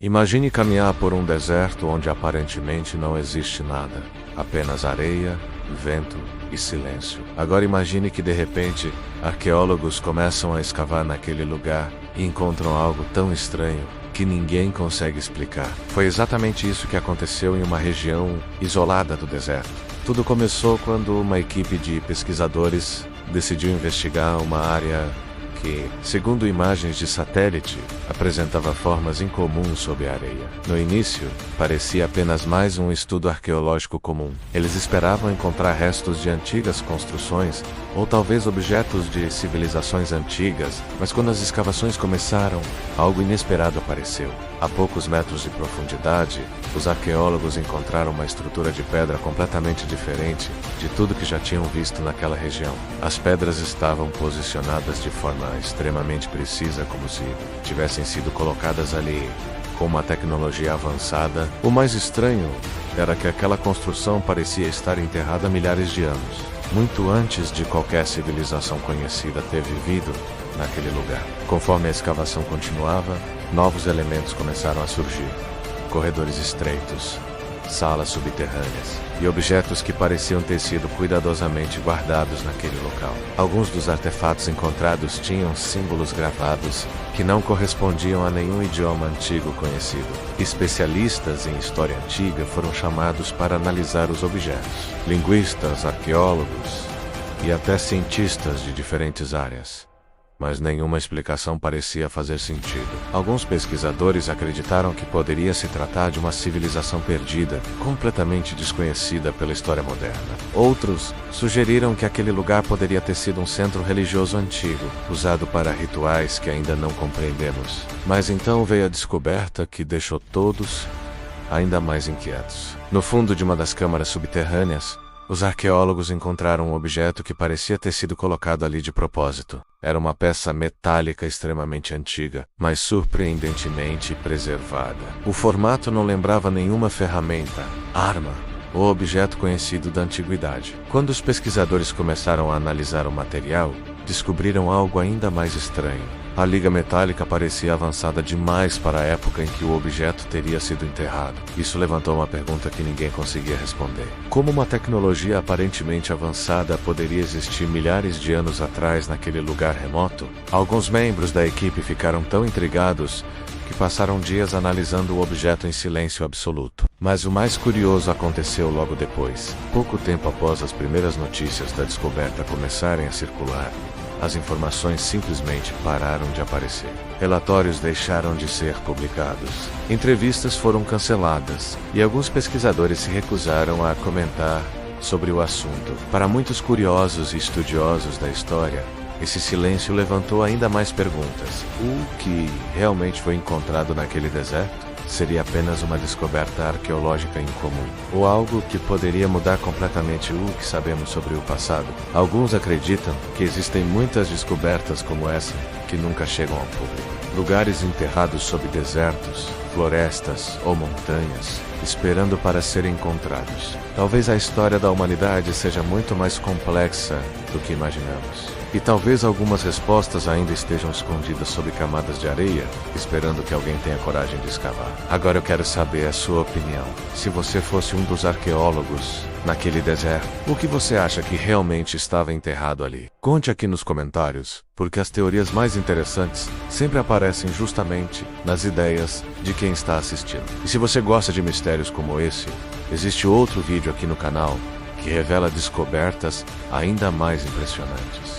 Imagine caminhar por um deserto onde aparentemente não existe nada, apenas areia, vento e silêncio. Agora imagine que de repente, arqueólogos começam a escavar naquele lugar e encontram algo tão estranho que ninguém consegue explicar. Foi exatamente isso que aconteceu em uma região isolada do deserto. Tudo começou quando uma equipe de pesquisadores decidiu investigar uma área que, segundo imagens de satélite, apresentava formas incomuns sob a areia. No início, parecia apenas mais um estudo arqueológico comum. Eles esperavam encontrar restos de antigas construções, ou talvez objetos de civilizações antigas, mas quando as escavações começaram, algo inesperado apareceu. A poucos metros de profundidade, os arqueólogos encontraram uma estrutura de pedra completamente diferente de tudo que já tinham visto naquela região. As pedras estavam posicionadas de forma extremamente precisa, como se tivessem sido colocadas ali com uma tecnologia avançada. O mais estranho era que aquela construção parecia estar enterrada há milhares de anos, muito antes de qualquer civilização conhecida ter vivido naquele lugar. Conforme a escavação continuava, novos elementos começaram a surgir: corredores estreitos, salas subterrâneas e objetos que pareciam ter sido cuidadosamente guardados naquele local. Alguns dos artefatos encontrados tinham símbolos gravados que não correspondiam a nenhum idioma antigo conhecido. Especialistas em história antiga foram chamados para analisar os objetos. Linguistas, arqueólogos e até cientistas de diferentes áreas. Mas nenhuma explicação parecia fazer sentido. Alguns pesquisadores acreditaram que poderia se tratar de uma civilização perdida, completamente desconhecida pela história moderna. Outros sugeriram que aquele lugar poderia ter sido um centro religioso antigo, usado para rituais que ainda não compreendemos. Mas então veio a descoberta que deixou todos ainda mais inquietos. No fundo de uma das câmaras subterrâneas, os arqueólogos encontraram um objeto que parecia ter sido colocado ali de propósito. Era uma peça metálica extremamente antiga, mas surpreendentemente preservada. O formato não lembrava nenhuma ferramenta, arma ou objeto conhecido da antiguidade. Quando os pesquisadores começaram a analisar o material, descobriram algo ainda mais estranho. A liga metálica parecia avançada demais para a época em que o objeto teria sido enterrado. Isso levantou uma pergunta que ninguém conseguia responder. Como uma tecnologia aparentemente avançada poderia existir milhares de anos atrás naquele lugar remoto? Alguns membros da equipe ficaram tão intrigados que passaram dias analisando o objeto em silêncio absoluto. Mas o mais curioso aconteceu logo depois. Pouco tempo após as primeiras notícias da descoberta começarem a circular, as informações simplesmente pararam de aparecer. Relatórios deixaram de ser publicados. Entrevistas foram canceladas e alguns pesquisadores se recusaram a comentar sobre o assunto. Para muitos curiosos e estudiosos da história, esse silêncio levantou ainda mais perguntas. O que realmente foi encontrado naquele deserto? Seria apenas uma descoberta arqueológica incomum, ou algo que poderia mudar completamente o que sabemos sobre o passado? Alguns acreditam que existem muitas descobertas como essa que nunca chegam ao público. Lugares enterrados sob desertos, florestas ou montanhas, esperando para serem encontrados. Talvez a história da humanidade seja muito mais complexa do que imaginamos. E talvez algumas respostas ainda estejam escondidas sob camadas de areia, esperando que alguém tenha coragem de escavar. Agora eu quero saber a sua opinião. Se você fosse um dos arqueólogos naquele deserto, o que você acha que realmente estava enterrado ali? Conte aqui nos comentários, porque as teorias mais interessantes sempre aparecem justamente nas ideias de quem está assistindo. E se você gosta de mistérios como esse, existe outro vídeo aqui no canal que revela descobertas ainda mais impressionantes.